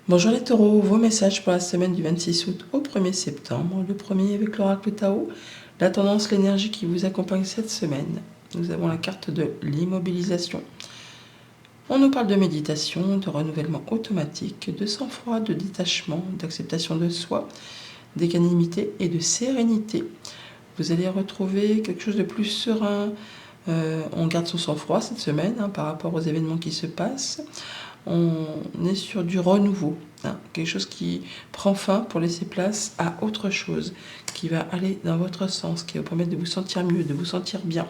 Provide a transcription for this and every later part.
Bonjour les taureaux, vos messages pour la semaine du 26 août au 1er septembre. Le premier avec l'oracle Tao, la tendance, l'énergie qui vous accompagne cette semaine. Nous avons la carte de l'immobilisation. On nous parle de méditation, de renouvellement automatique, de sang-froid, de détachement, d'acceptation de soi, d'équanimité et de sérénité. Vous allez retrouver quelque chose de plus serein. On garde son sang-froid cette semaine par rapport aux événements qui se passent. On est sur du renouveau, quelque chose qui prend fin pour laisser place à autre chose, qui va aller dans votre sens, qui va vous permettre de vous sentir mieux, de vous sentir bien.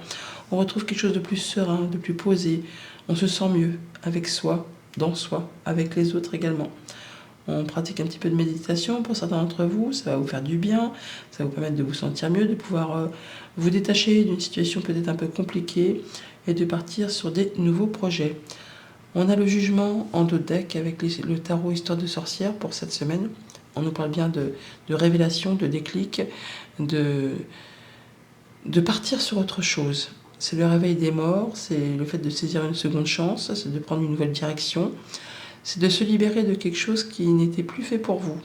On retrouve quelque chose de plus serein, de plus posé. On se sent mieux avec soi, dans soi, avec les autres également. On pratique un petit peu de méditation pour certains d'entre vous, ça va vous faire du bien, ça va vous permettre de vous sentir mieux, de pouvoir vous détacher d'une situation peut-être un peu compliquée et de partir sur des nouveaux projets. On a le jugement en dos de deck avec le tarot Histoire de sorcière pour cette semaine. On nous parle bien de révélation, de déclic, de partir sur autre chose. C'est le réveil des morts, c'est le fait de saisir une seconde chance, c'est de prendre une nouvelle direction, c'est de se libérer de quelque chose qui n'était plus fait pour vous.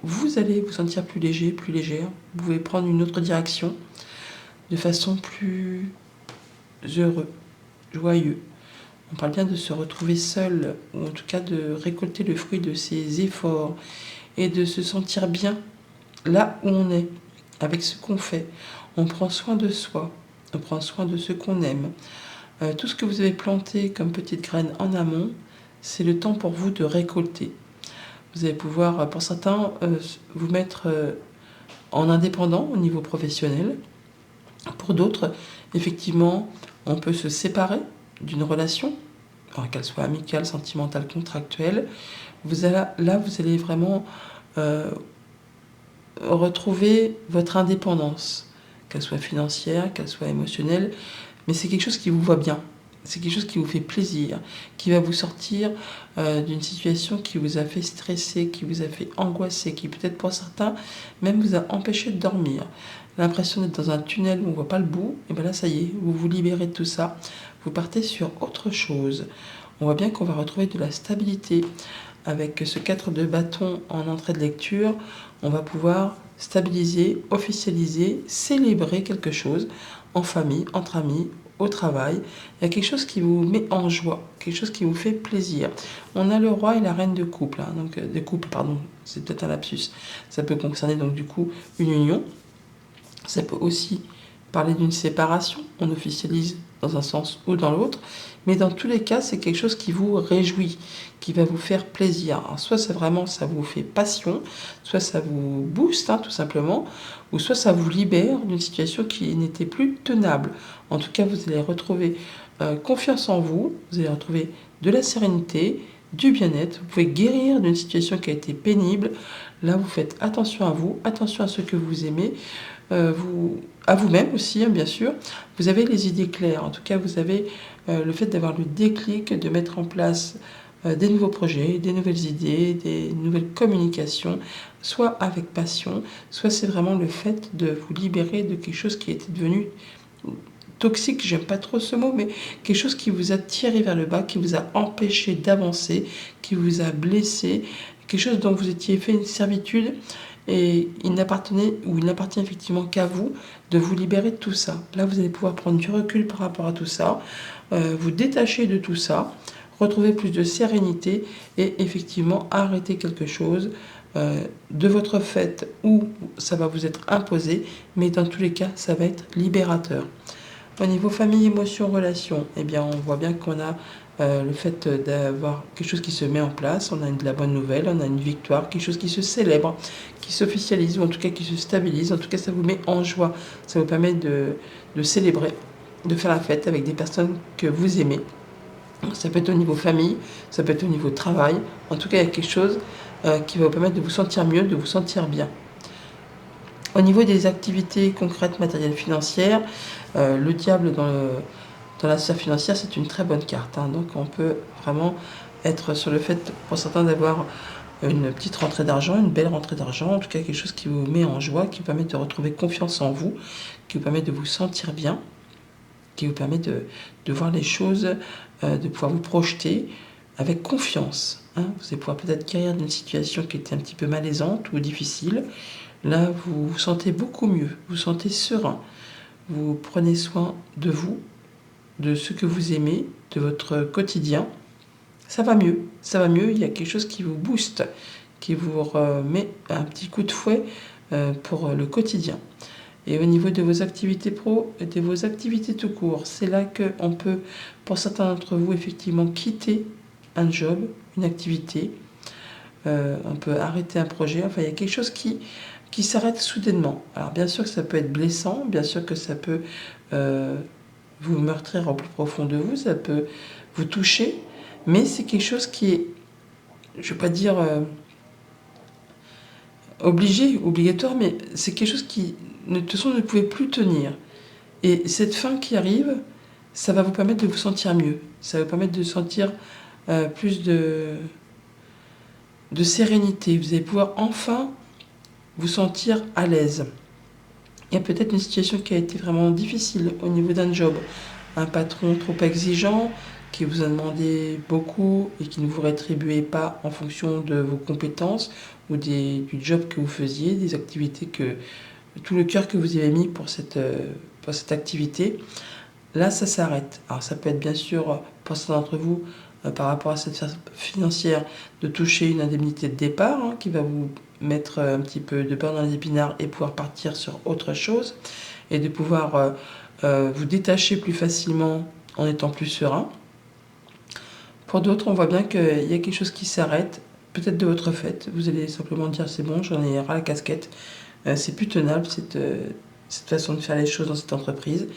Vous allez vous sentir plus léger, plus légère, vous pouvez prendre une autre direction de façon plus heureux, joyeux. On parle bien de se retrouver seul, ou en tout cas de récolter le fruit de ses efforts et de se sentir bien là où on est, avec ce qu'on fait. On prend soin de soi, on prend soin de ce qu'on aime. Tout ce que vous avez planté comme petite graine en amont, c'est le temps pour vous de récolter. Vous allez pouvoir, pour certains, vous mettre en indépendant au niveau professionnel. Pour d'autres, effectivement, on peut se séparer d'une relation, qu'elle soit amicale, sentimentale, contractuelle. Vous allez vraiment retrouver votre indépendance, qu'elle soit financière, qu'elle soit émotionnelle, mais c'est quelque chose qui vous va bien. C'est quelque chose qui vous fait plaisir, qui va vous sortir d'une situation qui vous a fait stresser, qui vous a fait angoisser, qui peut-être pour certains même vous a empêché de dormir. L'impression d'être dans un tunnel où on ne voit pas le bout, et bien là ça y est, vous vous libérez de tout ça, vous partez sur autre chose. On voit bien qu'on va retrouver de la stabilité. Avec ce 4 de bâton en entrée de lecture, on va pouvoir stabiliser, officialiser, célébrer quelque chose en famille, entre amis, au travail. Il y a quelque chose qui vous met en joie, quelque chose qui vous fait plaisir. On a le roi et la reine de couple, c'est peut-être un lapsus. Ça peut concerner donc du coup une union. Ça peut aussi parler d'une séparation, on officialise dans un sens ou dans l'autre, mais dans tous les cas, c'est quelque chose qui vous réjouit, qui va vous faire plaisir. Alors, soit ça vous fait passion, soit ça vous booste, tout simplement, ou soit ça vous libère d'une situation qui n'était plus tenable. En tout cas, vous allez retrouver confiance en vous, vous allez retrouver de la sérénité, du bien-être, vous pouvez guérir d'une situation qui a été pénible. Là, vous faites attention à vous, attention à ce que vous aimez, à vous-même aussi, bien sûr. Vous avez les idées claires, en tout cas, vous avez le fait d'avoir le déclic, de mettre en place des nouveaux projets, des nouvelles idées, des nouvelles communications, soit avec passion, soit c'est vraiment le fait de vous libérer de quelque chose qui était devenu toxique, j'aime pas trop ce mot, mais quelque chose qui vous a tiré vers le bas, qui vous a empêché d'avancer, qui vous a blessé, quelque chose dont vous étiez fait une servitude, et il n'appartient effectivement qu'à vous de vous libérer de tout ça. Là, vous allez pouvoir prendre du recul par rapport à tout ça, vous détacher de tout ça, retrouver plus de sérénité et effectivement arrêter quelque chose de votre fait ou ça va vous être imposé, mais dans tous les cas, ça va être libérateur. Au niveau famille, émotion, relation, eh bien, on voit bien qu'on a le fait d'avoir quelque chose qui se met en place, on a de la bonne nouvelle, on a une victoire, quelque chose qui se célèbre, qui s'officialise, ou en tout cas qui se stabilise. En tout cas, ça vous met en joie, ça vous permet de célébrer, de faire la fête avec des personnes que vous aimez. Ça peut être au niveau famille, ça peut être au niveau travail. En tout cas, il y a quelque chose qui va vous permettre de vous sentir mieux, de vous sentir bien. Au niveau des activités concrètes, matérielles, financières, le diable dans la sphère financière, c'est une très bonne carte. Donc on peut vraiment être sur le fait, pour certains, d'avoir une petite rentrée d'argent, une belle rentrée d'argent, en tout cas quelque chose qui vous met en joie, qui vous permet de retrouver confiance en vous, qui vous permet de vous sentir bien, qui vous permet de voir les choses, de pouvoir vous projeter avec confiance. Vous allez pouvoir peut-être guérir d'une situation qui était un petit peu malaisante ou difficile. Là, vous vous sentez beaucoup mieux, vous vous sentez serein. Vous prenez soin de vous, de ce que vous aimez, de votre quotidien. Ça va mieux, il y a quelque chose qui vous booste, qui vous remet un petit coup de fouet pour le quotidien. Et au niveau de vos activités pro et de vos activités tout court, c'est là qu'on peut, pour certains d'entre vous, effectivement quitter un job, une activité. On peut arrêter un projet. Enfin, il y a quelque chose qui s'arrête soudainement. Alors bien sûr que ça peut être blessant, bien sûr que ça peut vous meurtrir au plus profond de vous, ça peut vous toucher, mais c'est quelque chose qui est, je ne vais pas dire obligatoire, mais c'est quelque chose qui, de toute façon, ne pouvait plus tenir. Et cette fin qui arrive, ça va vous permettre de vous sentir mieux. Ça va vous permettre de sentir plus de sérénité. Vous allez pouvoir enfin vous sentir à l'aise. Il y a peut-être une situation qui a été vraiment difficile au niveau d'un job. Un patron trop exigeant, qui vous a demandé beaucoup et qui ne vous rétribuait pas en fonction de vos compétences ou du job que vous faisiez, des activités tout le cœur que vous avez mis pour cette activité. Là, ça s'arrête. Alors ça peut être bien sûr, pour certains d'entre vous, par rapport à cette phase financière, de toucher une indemnité de départ qui va vous mettre un petit peu de beurre dans les épinards et pouvoir partir sur autre chose et de pouvoir vous détacher plus facilement en étant plus serein. Pour d'autres, on voit bien qu'il y a quelque chose qui s'arrête, peut-être de votre fait. Vous allez simplement dire c'est bon, j'en ai ras la casquette, c'est plus tenable cette façon de faire les choses dans cette entreprise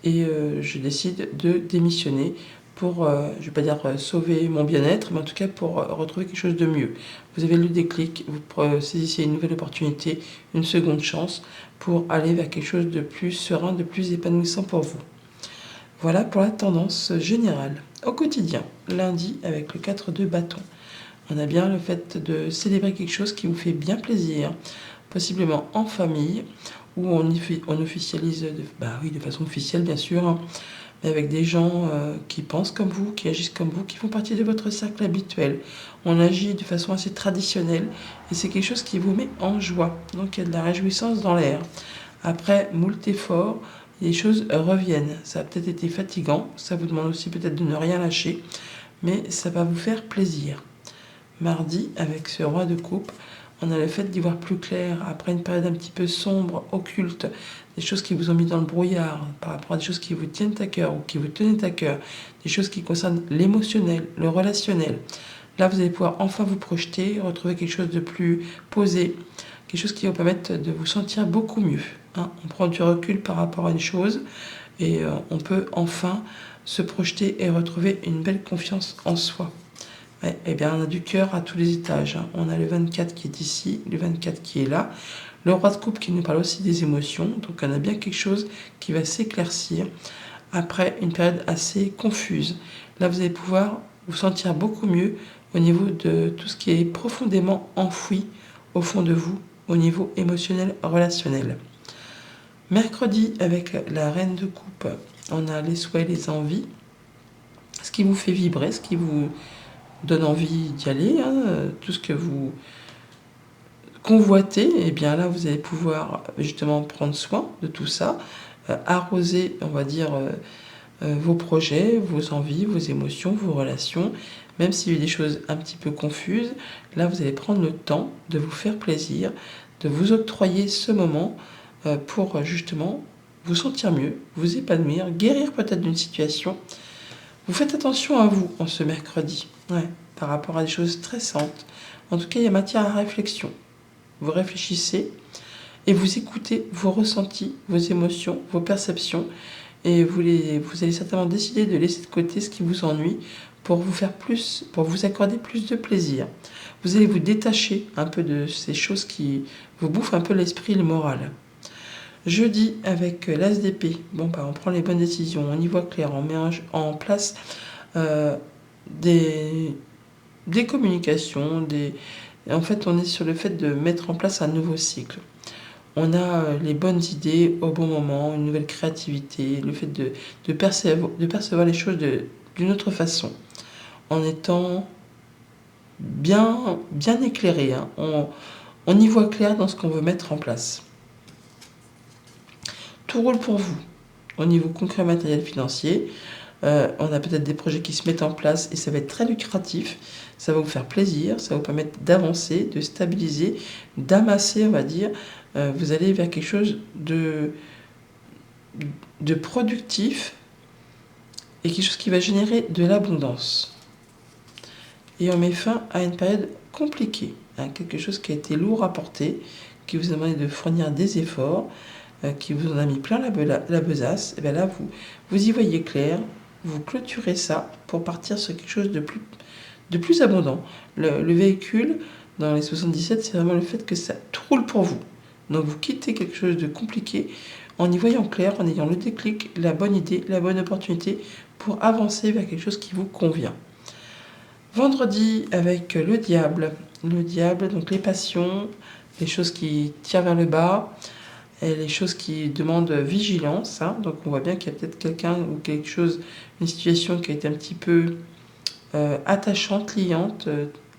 et je décide de démissionner pour, je ne vais pas dire sauver mon bien-être, mais en tout cas pour retrouver quelque chose de mieux. Vous avez le déclic, vous saisissez une nouvelle opportunité, une seconde chance pour aller vers quelque chose de plus serein, de plus épanouissant pour vous. Voilà pour la tendance générale. Au quotidien, lundi avec le 4 de bâton, on a bien le fait de célébrer quelque chose qui vous fait bien plaisir, possiblement en famille, où on officialise, de façon officielle bien sûr, mais avec des gens qui pensent comme vous, qui agissent comme vous, qui font partie de votre cercle habituel. On agit de façon assez traditionnelle et c'est quelque chose qui vous met en joie. Donc il y a de la réjouissance dans l'air. Après moult efforts, les choses reviennent. Ça a peut-être été fatigant, ça vous demande aussi peut-être de ne rien lâcher, mais ça va vous faire plaisir. Mardi, avec ce roi de coupe, on a le fait d'y voir plus clair après une période un petit peu sombre, occulte, des choses qui vous ont mis dans le brouillard par rapport à des choses qui vous tiennent à cœur ou qui vous tenaient à cœur, des choses qui concernent l'émotionnel, le relationnel. Là, vous allez pouvoir enfin vous projeter, retrouver quelque chose de plus posé, quelque chose qui va vous permettre de vous sentir beaucoup mieux. On prend du recul par rapport à une chose et on peut enfin se projeter et retrouver une belle confiance en soi. Eh bien, on a du cœur à tous les étages. On a le 24 qui est ici, le 24 qui est là. Le roi de coupe qui nous parle aussi des émotions. Donc, on a bien quelque chose qui va s'éclaircir après une période assez confuse. Là, vous allez pouvoir vous sentir beaucoup mieux au niveau de tout ce qui est profondément enfoui au fond de vous, au niveau émotionnel, relationnel. Mercredi, avec la reine de coupe, on a les souhaits, les envies, ce qui vous fait vibrer, ce qui vous donne envie d'y aller, tout ce que vous convoitez, et bien là, vous allez pouvoir justement prendre soin de tout ça, arroser, on va dire, vos projets, vos envies, vos émotions, vos relations, même s'il y a des choses un petit peu confuses, là, vous allez prendre le temps de vous faire plaisir, de vous octroyer ce moment pour justement vous sentir mieux, vous épanouir, guérir peut-être d'une situation. Vous faites attention à vous en ce mercredi, par rapport à des choses stressantes. En tout cas, il y a matière à réflexion. Vous réfléchissez et vous écoutez vos ressentis, vos émotions, vos perceptions, et vous allez certainement décider de laisser de côté ce qui vous ennuie pour vous accorder plus de plaisir. Vous allez vous détacher un peu de ces choses qui vous bouffent un peu l'esprit et le moral. Jeudi, avec l'As d'épée, on prend les bonnes décisions, on y voit clair, on met en place des communications, en fait, on est sur le fait de mettre en place un nouveau cycle. On a les bonnes idées au bon moment, une nouvelle créativité, le fait de percevoir les choses d'une autre façon. en étant bien éclairé, hein. On y voit clair dans ce qu'on veut mettre en place. Tout roule pour vous au niveau concret, matériel, financier. On a peut-être des projets qui se mettent en place et ça va être très lucratif. Ça va vous faire plaisir, ça va vous permettre d'avancer, de stabiliser, d'amasser, on va dire. Vous allez vers quelque chose de productif et quelque chose qui va générer de l'abondance. Et on met fin à une période compliquée, hein, quelque chose qui a été lourd à porter, qui vous a demandé de fournir des efforts, qui vous en a mis plein la besace. Et bien là, vous y voyez clair, vous clôturez ça pour partir sur quelque chose de plus abondant. Le véhicule, dans les 77, c'est vraiment le fait que ça tout roule pour vous. Donc vous quittez quelque chose de compliqué en y voyant clair, en ayant le déclic, la bonne idée, la bonne opportunité pour avancer vers quelque chose qui vous convient. Vendredi avec le diable, donc les passions, les choses qui tirent vers le bas, et les choses qui demandent vigilance, hein. Donc on voit bien qu'il y a peut-être quelqu'un ou quelque chose, une situation qui a été un petit peu attachante, liante,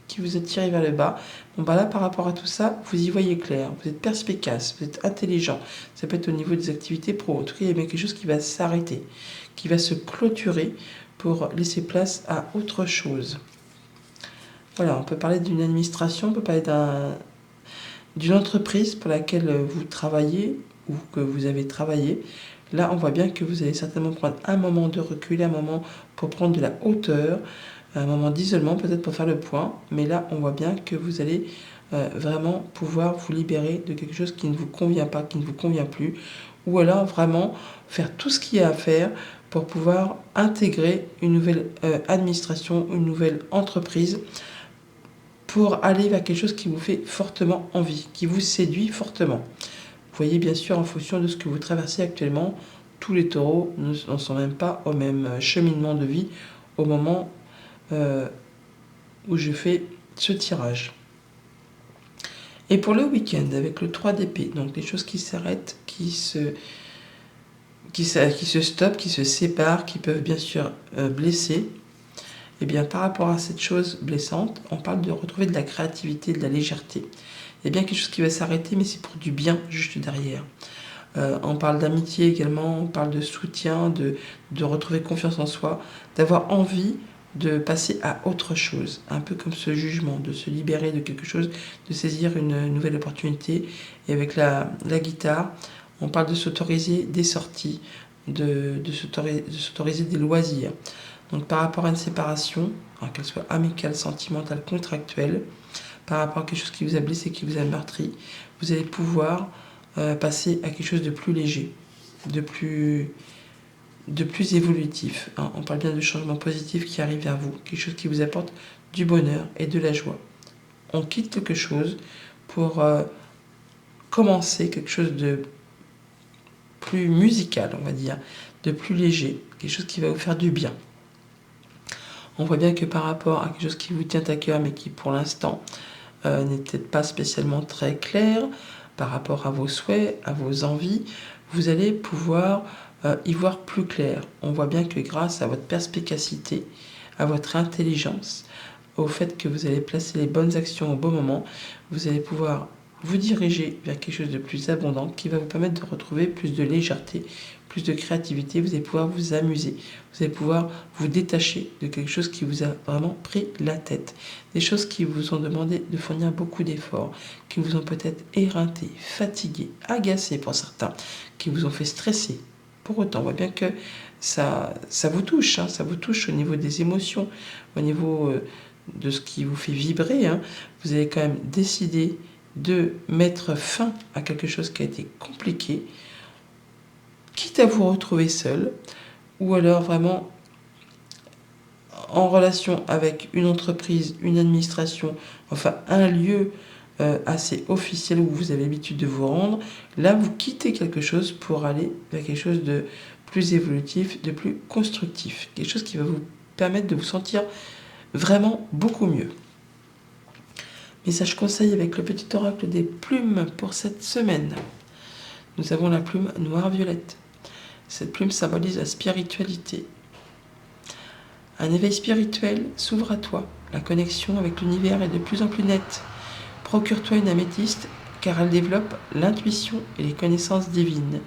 qui vous a tiré vers le bas. Bon bah là, par rapport à tout ça, vous y voyez clair, vous êtes perspicace, vous êtes intelligent. Ça peut être au niveau des activités pro. En tout cas, il y a bien quelque chose qui va s'arrêter, qui va se clôturer pour laisser place à autre chose. Voilà, on peut parler d'une administration, on peut parler d'une entreprise pour laquelle vous travaillez ou que vous avez travaillé. Là, on voit bien que vous allez certainement prendre un moment de recul, un moment pour prendre de la hauteur, un moment d'isolement peut-être pour faire le point. Mais là, on voit bien que vous allez vraiment pouvoir vous libérer de quelque chose qui ne vous convient pas, qui ne vous convient plus. Ou alors vraiment faire tout ce qu'il y a à faire pour pouvoir intégrer une nouvelle administration, une nouvelle entreprise, pour aller vers quelque chose qui vous fait fortement envie, qui vous séduit fortement. Vous voyez bien sûr en fonction de ce que vous traversez actuellement, tous les taureaux n'en sont même pas au même cheminement de vie au moment où je fais ce tirage. Et pour le week-end, avec le 3 d'épée, donc les choses qui s'arrêtent, qui se stoppent, qui se séparent, qui peuvent bien sûr blesser. Et bien par rapport à cette chose blessante, on parle de retrouver de la créativité, de la légèreté. Il y a bien quelque chose qui va s'arrêter, mais c'est pour du bien juste derrière. On parle d'amitié également, on parle de soutien, de retrouver confiance en soi, d'avoir envie de passer à autre chose, un peu comme ce jugement, de se libérer de quelque chose, de saisir une nouvelle opportunité. Et avec la guitare, on parle de s'autoriser des sorties, de s'autoriser des loisirs. Donc par rapport à une séparation, qu'elle soit amicale, sentimentale, contractuelle, par rapport à quelque chose qui vous a blessé, qui vous a meurtri, vous allez pouvoir passer à quelque chose de plus léger, de plus évolutif. On parle bien de changement positif qui arrive vers vous, quelque chose qui vous apporte du bonheur et de la joie. On quitte quelque chose pour commencer quelque chose de plus musical, on va dire, de plus léger, quelque chose qui va vous faire du bien. On voit bien que par rapport à quelque chose qui vous tient à cœur, mais qui pour l'instant n'est peut-être pas spécialement très clair, par rapport à vos souhaits, à vos envies, vous allez pouvoir y voir plus clair. On voit bien que grâce à votre perspicacité, à votre intelligence, au fait que vous allez placer les bonnes actions au bon moment, vous allez pouvoir vous diriger vers quelque chose de plus abondant qui va vous permettre de retrouver plus de légèreté, plus de créativité. Vous allez pouvoir vous amuser, vous allez pouvoir vous détacher de quelque chose qui vous a vraiment pris la tête, des choses qui vous ont demandé de fournir beaucoup d'efforts, qui vous ont peut-être éreinté, fatigué, agacé pour certains, qui vous ont fait stresser. Pour autant, on voit bien que ça vous touche, ça vous touche au niveau des émotions, au niveau de ce qui vous fait vibrer. Vous avez quand même décidé de mettre fin à quelque chose qui a été compliqué, quitte à vous retrouver seul, ou alors vraiment en relation avec une entreprise, une administration, enfin un lieu assez officiel où vous avez l'habitude de vous rendre. Là, vous quittez quelque chose pour aller vers quelque chose de plus évolutif, de plus constructif, quelque chose qui va vous permettre de vous sentir vraiment beaucoup mieux. Message conseil avec le petit oracle des plumes pour cette semaine. Nous avons la plume noire-violette. Cette plume symbolise la spiritualité. Un éveil spirituel s'ouvre à toi. La connexion avec l'univers est de plus en plus nette. Procure-toi une améthyste car elle développe l'intuition et les connaissances divines.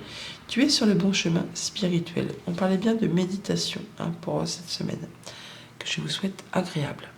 Tu es sur le bon chemin spirituel. On parlait bien de méditation pour cette semaine, que je vous souhaite agréable.